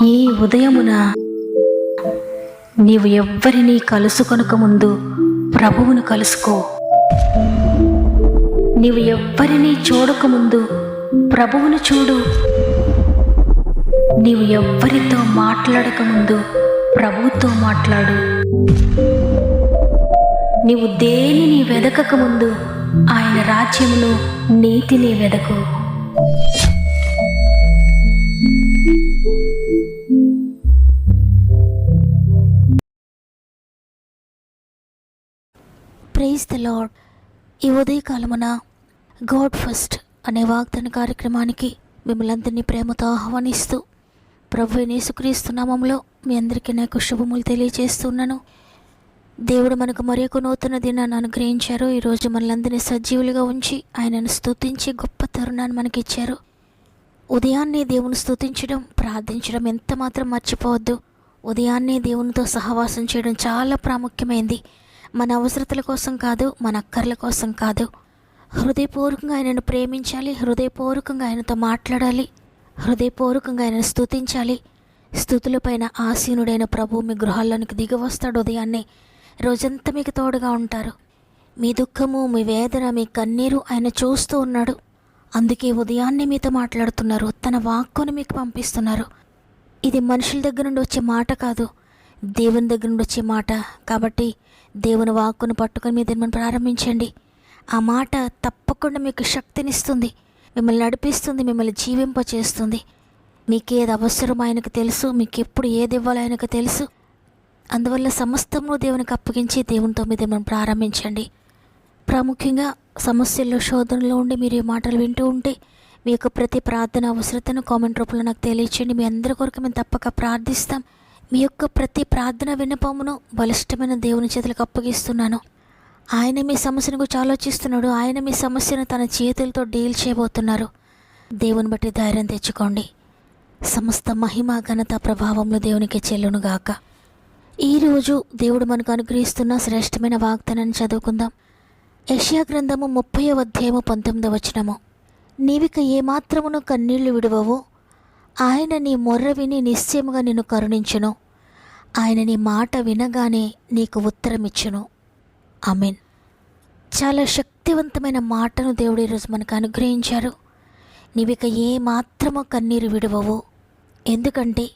ఈ ఉదయమున నీవు ఎవ్వరినీ కలుసుకొనక ముందు ప్రభువును కలుసుకో. నీవు ఎవ్వరినీ చూడకముందు ప్రభువును చూడు. నీవు ఎవ్వరితో మాట్లాడకముందు ప్రభువుతో మాట్లాడు. నీవు దేనిని వెదకకముందు ఆయన రాజ్యమును నీతిని వెదకు. Praise the lord. ఈ ఉదయకాలమున గాడ్ ఫస్ట్ అనే వాగ్దాన కార్యక్రమానికి మిమ్మల్ని అందరినీ ప్రేమతో ఆహ్వానిస్తూ ప్రభు యేసుక్రీస్తు నామములో మీ అందరికీ నాకు శుభములు తెలియజేస్తున్నాను. దేవుడు మనకు మరొక నూతన దినాన్ని అనుగ్రహించారు. ఈరోజు మనలందరినీ సజీవులుగా ఉంచి ఆయనను స్తుతించి గొప్ప తరుణాన్ని మనకిచ్చారు. ఉదయాన్నే దేవుని స్తుతించడం, ప్రార్థించడం ఎంత మాత్రం మర్చిపోవద్దు. ఉదయాన్నే దేవునితో సహవాసం చేయడం చాలా ప్రాముఖ్యమైంది. మన అవసరతల కోసం కాదు, మన అక్కర్ల కోసం కాదు. హృదయపూర్వకంగా ఆయనను ప్రేమించాలి, హృదయపూర్వకంగా ఆయనతో మాట్లాడాలి, హృదయపూర్వకంగా ఆయనను స్తుతించాలి. స్తుతులపైన ఆసీనుడైన ప్రభు మీ గృహాల్లోనికి దిగి వస్తాడు. ఉదయాన్నే రోజంతా మీకు తోడుగా ఉంటారు. మీ దుఃఖము, మీ వేదన, మీ కన్నీరు ఆయన చూస్తూ ఉన్నాడు. అందుకే ఉదయాన్నే మీతో మాట్లాడుతున్నారు, తన వాక్కును మీకు పంపిస్తున్నారు. ఇది మనుషుల దగ్గర నుండి వచ్చే మాట కాదు, దేవుని దగ్గర నుండి వచ్చే మాట. కాబట్టి దేవుని వాక్కును పట్టుకొని మీ దినమని ప్రారంభించండి. ఆ మాట తప్పకుండా మీకు శక్తినిస్తుంది, మిమ్మల్ని నడిపిస్తుంది, మిమ్మల్ని జీవింపచేస్తుంది. మీకేది అవసరం ఆయనకు తెలుసు, మీకు ఎప్పుడు ఏది ఇవ్వాలో ఆయనకు తెలుసు. అందువల్ల సమస్తము దేవునికి అప్పగించి దేవునితో మీ దినమని ప్రారంభించండి. ప్రాముఖ్యంగా సమస్యల్లో, శోధనలో ఉండి మీరు ఈ మాటలు వింటూ ఉంటే మీ యొక్క ప్రతి ప్రార్థన అవసరతను కామెంట్ రూపంలో నాకు తెలియచేయండి. మీ అందరి కొరకు మేము తప్పక ప్రార్థిస్తాం. మీ యొక్క ప్రతి ప్రార్థన విన్నపమును బలిష్టమైన దేవుని చేతులకు అప్పగిస్తున్నాను. ఆయన మీ సమస్యను గురించి ఆలోచిస్తున్నాడు. ఆయన మీ సమస్యను తన చేతులతో డీల్ చేయబోతున్నారు. దేవుని బట్టి ధైర్యం తెచ్చుకోండి. సమస్త మహిమ, ఘనత, ప్రభావంలో దేవునికి చెల్లునుగాక. ఈరోజు దేవుడు మనకు అనుగ్రహిస్తున్న శ్రేష్టమైన వాగ్దానాన్ని చదువుకుందాం. యెషయా గ్రంథము 30వ అధ్యాయము 19వ వచనము. నీవిక ఏమాత్రమును కన్నీళ్లు విడువవో ఆయన నీ మొర్ర విని నిశ్చయముగా నిన్ను కరుణించును. ఆయన నీ మాట వినగానే నీకు ఉత్తరమిచ్చును. ఆమేన్. చాలా శక్తివంతమైన మాటను దేవుడు ఈరోజు మనకు అనుగ్రహించారు. నీవిక ఏమాత్రము కన్నీరు విడువవు. ఎందుకంటే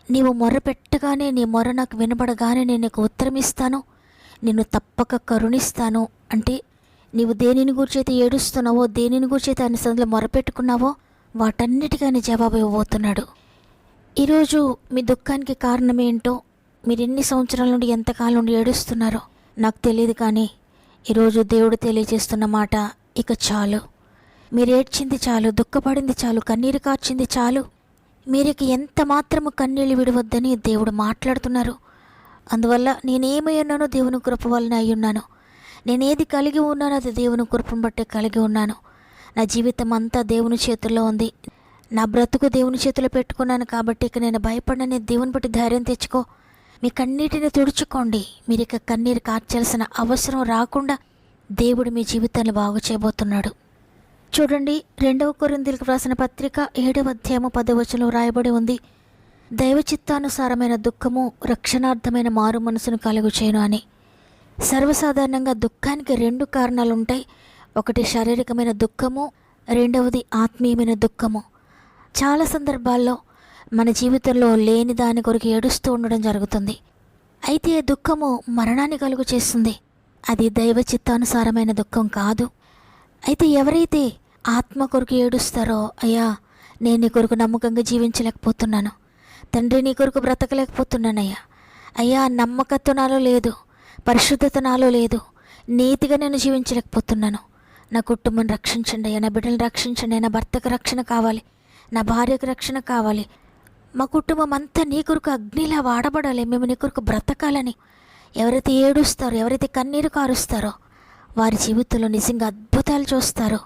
నీవు మొర్ర పెట్టగానే, నీ మొర్ర నాకు వినబడగానే నేను నీకు ఉత్తరమిస్తాను, నిన్ను తప్పక కరుణిస్తాను. అంటే నీవు దేనిని గురించి అయితే ఏడుస్తున్నావో, దేనిని గురించి అయితే ఆయన సందులో మొరపెట్టుకున్నావో వాటన్నిటికీ ఆయన జవాబు ఇవ్వబోతున్నాడు. ఈరోజు మీ దుఃఖానికి కారణం ఏంటో, మీరు ఎన్ని సంవత్సరాల నుండి, ఎంతకాలం నుండి ఏడుస్తున్నారో నాకు తెలియదు. కానీ ఈరోజు దేవుడు తెలియజేస్తున్న మాట, ఇక చాలు. మీరు ఏడ్చింది చాలు, దుఃఖపడింది చాలు, కన్నీరు కార్చింది చాలు. మీరికి ఎంత మాత్రము కన్నీళ్ళు విడవద్దని దేవుడు మాట్లాడుతున్నారు. అందువల్ల నేనేమై ఉన్నానో దేవుని కృప వలన అయి ఉన్నాను. నేనేది కలిగి ఉన్నానో అది దేవుని కృపను బట్టే కలిగి ఉన్నాను. నా జీవితం అంతా దేవుని చేతుల్లో ఉంది. నా బ్రతుకు దేవుని చేతిలో పెట్టుకున్నాను. కాబట్టి ఇక నేను భయపడనని దేవుని బట్టి ధైర్యం తెచ్చుకో. మీ కన్నీటిని తుడుచుకోండి. మీరు ఇక కన్నీరు కార్చాల్సిన అవసరం రాకుండా దేవుడు మీ జీవితాన్ని బాగు చేయబోతున్నాడు. చూడండి, 2వ కొరింథీయులకు రాసిన పత్రిక 7వ అధ్యాయము 10వ వచనంలో రాయబడి ఉంది, దైవ చిత్తానుసారమైన దుఃఖము రక్షణార్థమైన మారు మనసును కలుగు చేయను అని. సర్వసాధారణంగా దుఃఖానికి 2 కారణాలు ఉంటాయి. ఒకటి శారీరకమైన దుఃఖము, రెండవది ఆత్మీయమైన దుఃఖము. చాలా సందర్భాల్లో మన జీవితంలో లేని దాని కొరకు ఏడుస్తూ ఉండడం జరుగుతుంది. అయితే ఆ దుఃఖము మరణాన్ని కలుగు చేస్తుంది. అది దైవ చిత్తానుసారమైన దుఃఖం కాదు. అయితే ఎవరైతే ఆత్మ కొరకు ఏడుస్తారో, అయ్యా నేను నీ కొరకు నమ్మకంగా జీవించలేకపోతున్నాను, తండ్రి నీ కొరకు బ్రతకలేకపోతున్నానయ్యా, అయ్యా నమ్మకత్వం నాలో లేదు, పరిశుద్ధత నాలో లేదు, నీతిగా నేను జీవించలేకపోతున్నాను, నా కుటుంబం రక్షించండి అయ్యా, నా బిడ్డలను రక్షించండి, నా భర్తకు రక్షణ కావాలి, నా భార్యకు రక్షణ కావాలి, మా కుటుంబం అంతా నీ కొరకు అగ్నిలా వాడబడాలి, మేము నీ కొరకు బ్రతకాలని ఎవరైతే ఏడుస్తారో, ఎవరైతే కన్నీరు కారుస్తారో వారి జీవితంలో నిజంగా అద్భుతాలు చూస్తారు.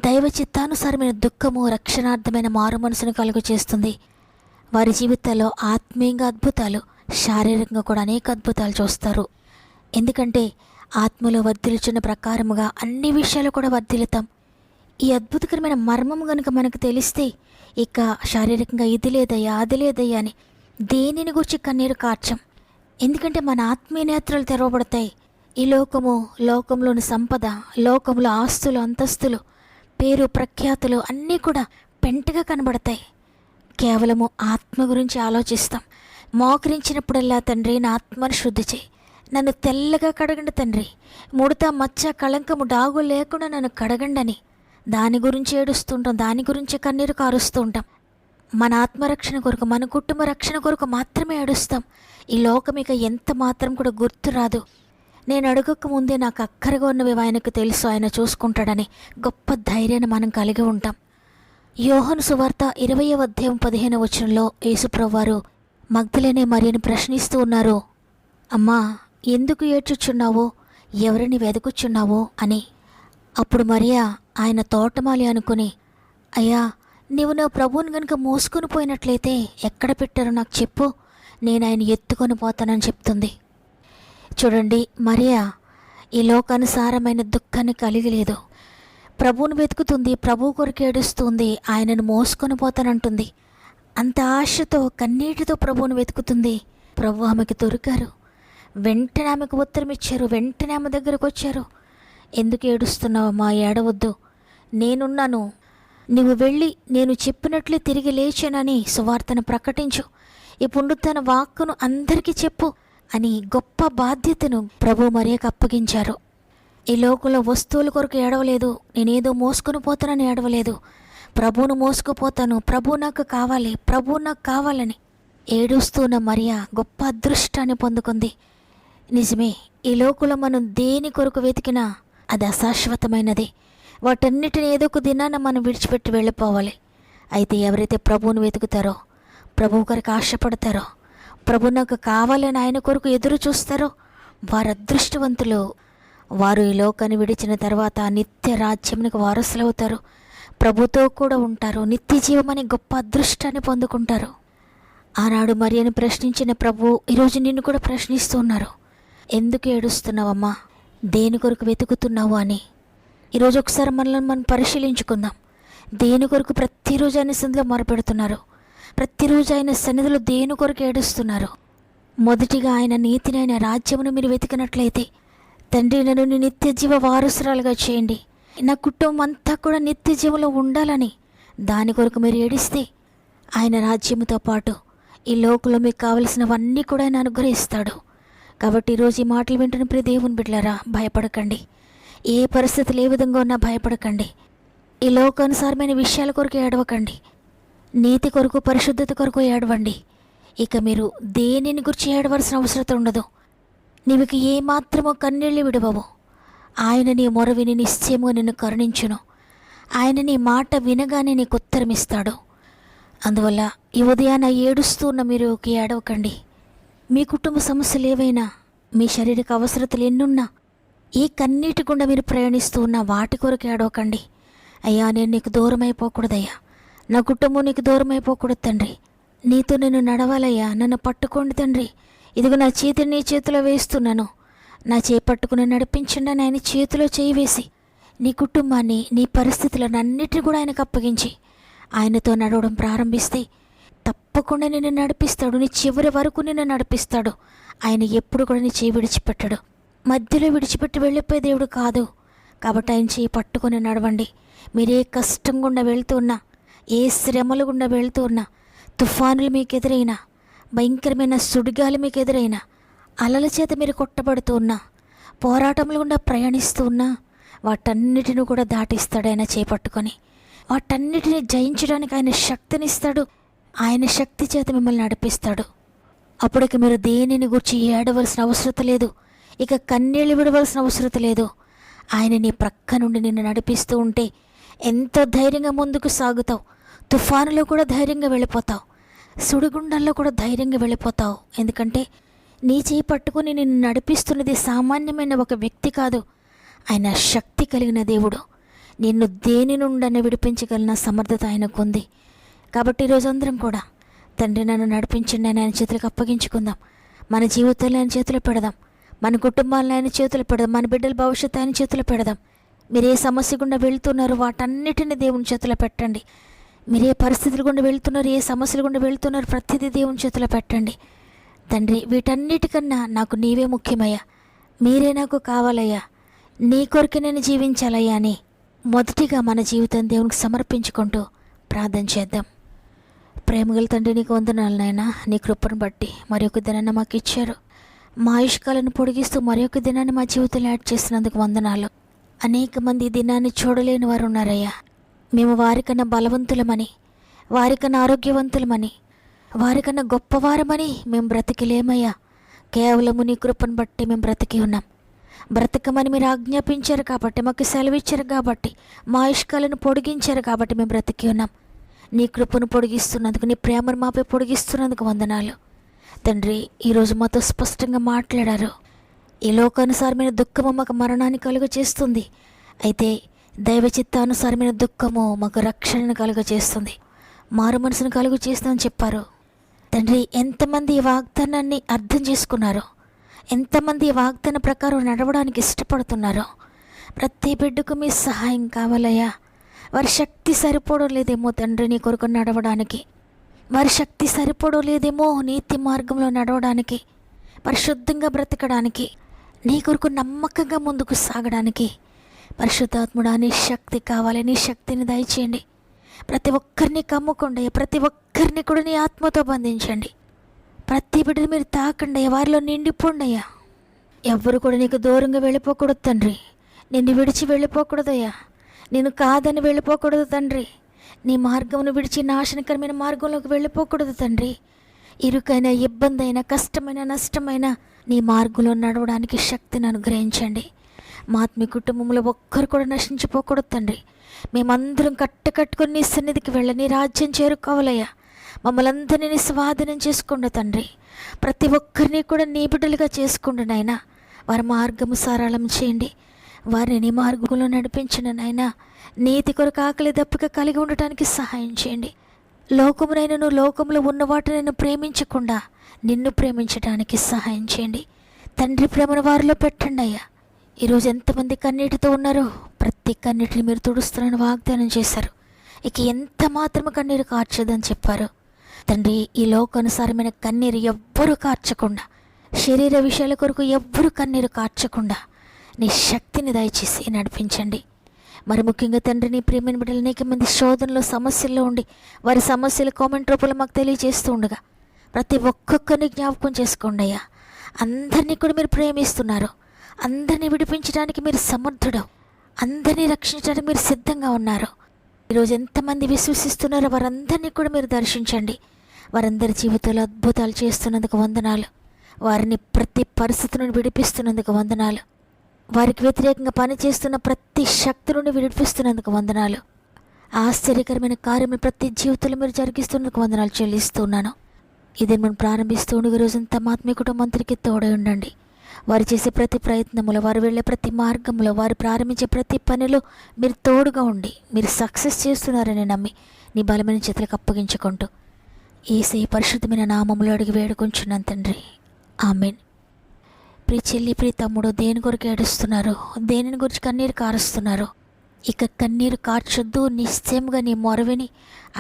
దైవ చిత్తానుసారమైన దుఃఖము రక్షణార్థమైన మారు మనసును కలుగు చేస్తుంది. వారి జీవితాల్లో ఆత్మీయంగా అద్భుతాలు, శారీరకంగా కూడా అనేక అద్భుతాలు చూస్తారు. ఎందుకంటే ఆత్మలో వర్ధిల్చున్న ప్రకారముగా అన్ని విషయాలు కూడా వర్ధిల్లుతాం. ఈ అద్భుతకరమైన మర్మం కనుక మనకు తెలిస్తే ఇక శారీరకంగా ఇది లేదయ్యా అది లేదయ్యా అని దేనిని గురించి కన్నీరు కార్చం. ఎందుకంటే మన ఆత్మీయ నేత్రాలు తెరవబడతాయి. ఈ లోకంలోని సంపద, లోకంలో ఆస్తులు, అంతస్తులు, పేరు ప్రఖ్యాతులు అన్నీ కూడా పెంటగా కనబడతాయి. కేవలము ఆత్మ గురించి ఆలోచిస్తాం. మోకరించినప్పుడల్లా తండ్రి నా ఆత్మను శుద్ధి చేయి, నన్ను తెల్లగా కడగండి తండ్రి, ముడత మచ్చ కళంకము డాగు లేకుండా నన్ను కడగండి అని దాని గురించి ఏడుస్తుంటాం, దాని గురించి కన్నీరు కారుస్తూ ఉంటాం. మన ఆత్మరక్షణ కొరకు, మన కుటుంబ రక్షణ కొరకు మాత్రమే ఏడుస్తాం. ఈ లోకం ఇక ఎంత మాత్రం కూడా గుర్తు రాదు. నేను అడగక ముందే నాకు అక్కరగా ఉన్నవి ఆయనకు తెలుసు, ఆయన చూసుకుంటాడని గొప్ప ధైర్యాన్ని మనం కలిగి ఉంటాం. యోహాను సువార్త 20వ అధ్యాయం 15వ వచనంలో యేసుప్రభువారు మగ్దలేనే మరియను ప్రశ్నిస్తూ ఉన్నారు, అమ్మా ఎందుకు ఏడ్చుచున్నావో, ఎవరిని వెతుకుచున్నావో అని. అప్పుడు మరియా ఆయన తోటమాలి అనుకుని, అయ్యా నీవు నా ప్రభువుని గనుక మోసుకొని పోయినట్లయితే ఎక్కడ పెట్టారో నాకు చెప్పు, నేను ఆయన ఎత్తుకొని పోతానని చెప్తుంది. చూడండి, మరియా ఈ లోకానుసారమైన దుఃఖాన్ని కలిగి లేదు. ప్రభువును వెతుకుతుంది, ప్రభువు కొరకు ఏడుస్తుంది, ఆయనను మోసుకొని పోతానంటుంది. అంత ఆశతో కన్నీటితో ప్రభువును వెతుకుతుంది. ప్రభు ఆమెకు దొరికారు. వెంటనే ఆమెకు ఉత్తరం ఇచ్చారు, వెంటనే ఆమె దగ్గరకు వచ్చారు. ఎందుకు ఏడుస్తున్నావమ్మా, ఏడవద్దు, నేనున్నాను, నువ్వు వెళ్ళి నేను చెప్పినట్లే తిరిగి లేచానని సువార్తను ప్రకటించు, ఈ పునరుత్థాన వాక్కును అందరికీ చెప్పు అని గొప్ప బాధ్యతను ప్రభు మరియకు అప్పగించారు. ఈ లోకంలో వస్తువుల కొరకు ఏడవలేదు, నేనేదో మోసుకొని పోతానని ఏడవలేదు, ప్రభువును మోసుకుపోతాను, ప్రభు నాకు కావాలి, ప్రభు నాకు కావాలని ఏడుస్తున్న మరియా గొప్ప అదృష్టాన్ని పొందుకుంది. నిజమే, ఈ లోకంలో మనం దేని కొరకు వెతికినా అది అశాశ్వతమైనది. వాటన్నిటిని ఏదో ఒక దినాన మనం విడిచిపెట్టి వెళ్ళిపోవాలి. అయితే ఎవరైతే ప్రభువును వెతుకుతారో, ప్రభువు కొరకు ఆశపడతారో, ప్రభు నాకు కావాలని ఆయన కొరకు ఎదురు చూస్తారో వారు అదృష్టవంతులు. వారు ఈ లోకాన్ని విడిచిన తర్వాత నిత్య రాజ్యానికి వారసులవుతారు, ప్రభుతో కూడా ఉంటారు, నిత్య జీవమని గొప్ప అదృష్టాన్ని పొందుకుంటారు. ఆనాడు మరియను ప్రశ్నించిన ప్రభు ఈరోజు నిన్ను కూడా ప్రశ్నిస్తూ ఉన్నారు, ఎందుకు ఏడుస్తున్నావమ్మా, దేని కొరకు వెతుకుతున్నావు అని. ఈరోజు ఒకసారి మనల్ని మనం పరిశీలించుకుందాం. దేని కొరకు ప్రతిరోజు ఆయన సన్నిధిలో మొరపెడుతున్నారు, ప్రతిరోజు ఆయన సన్నిధిలో దేని కొరకు ఏడుస్తున్నారు. మొదటిగా ఆయన నీతిని, ఆయన రాజ్యమును మీరు వెతికినట్లయితే, తండ్రి నన్ను నీ నిత్య జీవ వారసురాలుగా చేయండి, నా కుటుంబం అంతా కూడా నిత్య జీవంలో ఉండాలని దాని కొరకు మీరు ఏడిస్తే ఆయన రాజ్యముతో పాటు ఈ లోకంలో మీకు కావలసినవన్నీ కూడా ఆయన అనుగ్రహిస్తాడు. కాబట్టి ఈరోజు ఈ మాటలు వింటున్న ప్రియ దేవుని బిడ్డలారా, భయపడకండి. ఏ పరిస్థితులు ఏ విధంగా ఉన్నా భయపడకండి. ఈ లోకానుసారమైన విషయాల కొరకు ఏడవకండి. నీతి కొరకు, పరిశుద్ధత కొరకు ఏడవండి. ఇక మీరు దేనిని గురించి ఏడవలసిన అవసరం ఉండదు. నీకు ఏమాత్రమో కన్నీళ్ళు విడవవు. ఆయన నీ మొర విని నిశ్చయముగా నిన్ను కరుణించును. ఆయన నీ మాట వినగానే నీకు ఉత్తరం ఇస్తాడు. అందువల్ల ఈ ఉదయాన ఏడుస్తూ ఉన్న మీరు ఏడవకండి. మీ కుటుంబ సమస్యలు ఏవైనా, మీ శారీరక అవసరతలు ఎన్నున్నా, ఈ కన్నీటి గుండా మీరు ప్రయాణిస్తూ ఉన్న వాటి కొరకు ఏడవకండి. అయ్యా నేను నీకు దూరం అయిపోకూడదయ్యా, నా కుటుంబం నీకు దూరం అయిపోకూడదు తండ్రి, నీతో నేను నడవాలయ్యా, నన్ను పట్టుకోండి తండ్రి, ఇదిగో నా చేతిని నీ చేతిలో వేస్తున్నాను, నా చేయి పట్టుకుని నడిపించండి అని ఆయన చేతిలో చేయి వేసి నీ కుటుంబాన్ని, నీ పరిస్థితులను అన్నిటిని కూడా ఆయనకు అప్పగించి ఆయనతో నడవడం ప్రారంభిస్తే తప్పకుండా నిన్ను నడిపిస్తాడు. నీ చివరి వరకు నిన్ను నడిపిస్తాడు. ఆయన ఎప్పుడు కూడా నీ చేయి విడిచిపెట్టాడు. మధ్యలో విడిచిపెట్టి వెళ్ళిపోయే దేవుడు కాదు. కాబట్టి ఆయన చేయి పట్టుకొని నడవండి. మీరే కష్టం గుండా వెళ్తూ ఉన్నా, ఏ శ్రమలు గుండా వెళ్తూ ఉన్నా, తుఫానులు మీకు ఎదురైనా, భయంకరమైన సుడిగాలి మీకు ఎదురైనా, అలల చేత మీరు కొట్టబడుతూ ఉన్నా, పోరాటములు గుండా ప్రయాణిస్తూ ఉన్నా, వాటన్నిటిని కూడా దాటిస్తాడు ఆయన చేపట్టుకొని. వాటన్నిటిని జయించడానికి ఆయన శక్తినిస్తాడు. ఆయన శక్తి చేత మిమ్మల్ని నడిపిస్తాడు. అప్పటికి మీరు దేనిని గురించి ఏడవలసిన అవసరం లేదు, ఇక కన్నీళ్ళు విడవలసిన అవసరం లేదు. ఆయన నీ ప్రక్క నుండి నిన్ను నడిపిస్తూ ఉంటే ఎంతో ధైర్యంగా ముందుకు సాగుతావు. తుఫానులో కూడా ధైర్యంగా వెళ్ళిపోతావు, సుడిగుండాల్లో కూడా ధైర్యంగా వెళ్ళిపోతావు. ఎందుకంటే నీ చేయి పట్టుకుని నిన్ను నడిపిస్తున్నది సామాన్యమైన ఒక వ్యక్తి కాదు, ఆయన శక్తి కలిగిన దేవుడు. నిన్ను దేని నుండి విడిపించగలిగిన సమర్థత ఆయనకు ఉంది. కాబట్టి ఈరోజు అందరం కూడా తండ్రి నన్ను నడిపించండి అని ఆయన చేతులకు అప్పగించుకుందాం. మన జీవితాలను ఆయన చేతులు పెడదాం, మన కుటుంబాలను ఆయన చేతులు పెడదాం, మన బిడ్డల భవిష్యత్తు ఆయన చేతులు పెడదాం. మీరు ఏ సమస్య గుండా వెళ్తున్నారో వాటన్నిటిని దేవుని చేతిలో పెట్టండి. మీరు ఏ పరిస్థితుల గుండా వెళ్తున్నారు, ఏ సమస్యల గుండా వెళ్తున్నారు, ప్రతిదీ దేవుని చేతిలో పెట్టండి. తండ్రి, వీటన్నిటికన్నా నాకు నీవే ముఖ్యమయ్యా, మీరే నాకు కావాలయ్యా, నీ కొరకు నేను జీవించాలయ్యా అని మొదటిగా మన జీవితం దేవునికి సమర్పించుకుంటూ ప్రార్థన చేద్దాం. ప్రేమగల తండ్రి, నీకు వందనాలు నాయనా. నీ కృపను బట్టి మరి ఒక దినాన్ని మాకు ఇచ్చారు. మా ఆయుష్కాలను పొడిగిస్తూ మరి ఒక దినాన్ని మా జీవితంలో యాడ్ చేసినందుకు వందనాలు. అనేక మంది ఈ దినాన్ని చూడలేని వారు ఉన్నారయ్యా. మేము వారికన్నా బలవంతులమని, వారికన్నా ఆరోగ్యవంతులమని, వారికన్నా గొప్పవారమని మేము బ్రతికిలేమయ్యా. కేవలము నీ కృపను బట్టి మేము బ్రతికి ఉన్నాం. బ్రతకమని మీరు ఆజ్ఞాపించారు కాబట్టి, మాకు సెలవిచ్చారు కాబట్టి, మా ఆయుష్కాలను పొడిగించారు కాబట్టి మేము బ్రతికి ఉన్నాం. నీ కృపను పొడిగిస్తున్నందుకు, నీ ప్రేమను మాపై పొడిగిస్తున్నందుకు వందనాలు తండ్రి. ఈరోజు మాతో స్పష్టంగా మాట్లాడారు. ఈ లోకానుసారమైన దుఃఖము మాకు మరణాన్ని కలుగ చేస్తుంది, అయితే దైవ చిత్తానుసారమైన దుఃఖము మాకు రక్షణను కలుగ చేస్తుంది, మారు మనసును కలుగ చేస్తుందని చెప్పారు తండ్రి. ఎంతమంది ఈ వాగ్దానాన్ని అర్థం చేసుకున్నారో, ఎంతమంది ఈ వాగ్దాన ప్రకారం నడవడానికి ఇష్టపడుతున్నారో, ప్రతి బిడ్డకు మీ సహాయం కావాలయ్యా. వారి శక్తి సరిపోవడం లేదేమో తండ్రి నీ కొరకు నడవడానికి, వారి శక్తి సరిపోవడం లేదేమో నీతి మార్గంలో నడవడానికి, పరిశుద్ధంగా బ్రతకడానికి, నీ కొరకు నమ్మకంగా ముందుకు సాగడానికి. పరిశుద్ధాత్ముడా, నీ శక్తి కావాలి, నీ శక్తిని దయచేయండి. ప్రతి ఒక్కరిని కమ్ముకోండి, ప్రతి ఒక్కరిని కూడా నీ ఆత్మతో బంధించండి. ప్రతి బిడ్డని మీరు తాకండి, వారిలో నిండిపోండయ్యా. ఎవ్వరు కూడా నీకు దూరంగా వెళ్ళిపోకూడదు తండ్రి, నిన్ను విడిచి వెళ్ళిపోకూడదయ్యా, నేను కాదని వెళ్ళిపోకూడదు తండ్రి, నీ మార్గమును విడిచి నాశనకరమైన మార్గంలోకి వెళ్ళిపోకూడదు తండ్రి. ఇరుకైన, ఇబ్బంది అయినా, కష్టమైన, నష్టమైన నీ మార్గంలో నడవడానికి శక్తిని అనుగ్రహించండి. మా ఆత్మీయ కుటుంబంలో ఒక్కరు కూడా నశించిపోకూడదు తండ్రి. మేమందరం కట్టుకొని నీ సన్నిధికి వెళ్ళ నీ రాజ్యం చేరుకోవాలయ్యా. మమ్మల్ని అందరినీ నీ స్వాధీనం చేసుకోండి తండ్రి. ప్రతి ఒక్కరిని కూడా నీ బిడ్డలుగా చేసుకోండి నాయనా. వారి మార్గము సరళం చేయండి, వారిని నీ మార్గంలో నడిపించండి నాయనా. నీతి కొరకు ఆకలి దప్పిక కలిగి ఉండటానికి సహాయం చేయండి. లోకమునైనా నువ్వు లోకంలో ఉన్న వాటిని ప్రేమించకుండా నిన్ను ప్రేమించడానికి సహాయం చేయండి తండ్రి. ప్రేమను వారిలో పెట్టండి అయ్యా. ఈరోజు ఎంతమంది కన్నీటితో ఉన్నారో ప్రతి కన్నీటిని మీరు తుడుస్తారని వాగ్దానం చేశారు. ఇక ఎంత మాత్రము కన్నీరు కార్చదని చెప్పారు తండ్రి. ఈ లోకానుసారమైన కన్నీరు ఎవ్వరూ కార్చకుండా, శరీర విషయాల కొరకు ఎవ్వరూ కన్నీరు కార్చకుండా నీ శక్తిని దయచేసి నడిపించండి. మరి ముఖ్యంగా తండ్రి, నీ ప్రియమైన బిడ్డలు అనేక మంది శోధనలో, సమస్యల్లో ఉండి వారి సమస్యలు కామెంట్ రూపంలో మాకు తెలియజేస్తూ ఉండగా ప్రతి ఒక్కొక్కరిని జ్ఞాపకం చేసుకోండి అయ్యా. అందరినీ కూడా మీరు ప్రేమిస్తున్నారు, అందరినీ విడిపించడానికి మీరు సమర్థుడు, అందరినీ రక్షించడానికి మీరు సిద్ధంగా ఉన్నారు. ఈరోజు ఎంతమంది విశ్వసిస్తున్నారో వారందరినీ కూడా మీరు దర్శించండి. వారందరి జీవితాలు అద్భుతాలు చేస్తున్నందుకు వందనాలు. వారిని ప్రతి పరిస్థితి నుండి విడిపిస్తున్నందుకు వందనాలు. వారికి వ్యతిరేకంగా పనిచేస్తున్న ప్రతి శక్తి నుండి విడిపిస్తున్నందుకు వందనాలు. ఆశ్చర్యకరమైన కార్యములు ప్రతి జీవితంలో మీరు జరిగిస్తున్నందుకు వందనాలు చెల్లిస్తున్నాను. ఇది మనం ప్రారంభిస్తూ ఉండగా రోజంతా ఆత్మీయ కుటుంబంతరికి తోడై ఉండండి. వారు చేసే ప్రతి ప్రయత్నములో, వారు వెళ్ళే ప్రతి మార్గంలో, వారు ప్రారంభించే ప్రతి పనిలో మీరు తోడుగా ఉండి మీరు సక్సెస్ చేస్తున్నారని నమ్మి నీ బలమైన చేతులకు అప్పగించుకుంటూ యేసయ్య పరిశుద్ధమైన నామములో అడిగి వేడుకొంచున్నాను తండ్రి, ఆమేన్. ప్రియ చెల్లి, ప్రియ తమ్ముడు, దేని కొరకు ఏడుస్తున్నారు, దేనిని గురించి కన్నీరు కారుస్తున్నారు? ఇక కన్నీరు కార్చొద్దు. నిశ్చయముగా నీ మొరవిని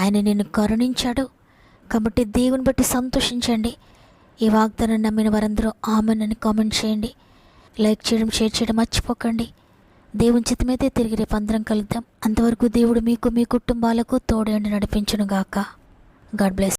ఆయన నిన్ను కరుణించాడు కాబట్టి దేవుని బట్టి సంతోషించండి. ఈ వాగ్దానం నమ్మిన వారందరూ ఆమెన్ అని కామెంట్ చేయండి. లైక్ చేయడం, షేర్ చేయడం మర్చిపోకండి. దేవుని చిత్తమైతే తిరిగి రేపు అందరం కలుద్దాం. అంతవరకు దేవుడు మీకు, మీ కుటుంబాలకు తోడేండి నడిపించును గాక. God bless.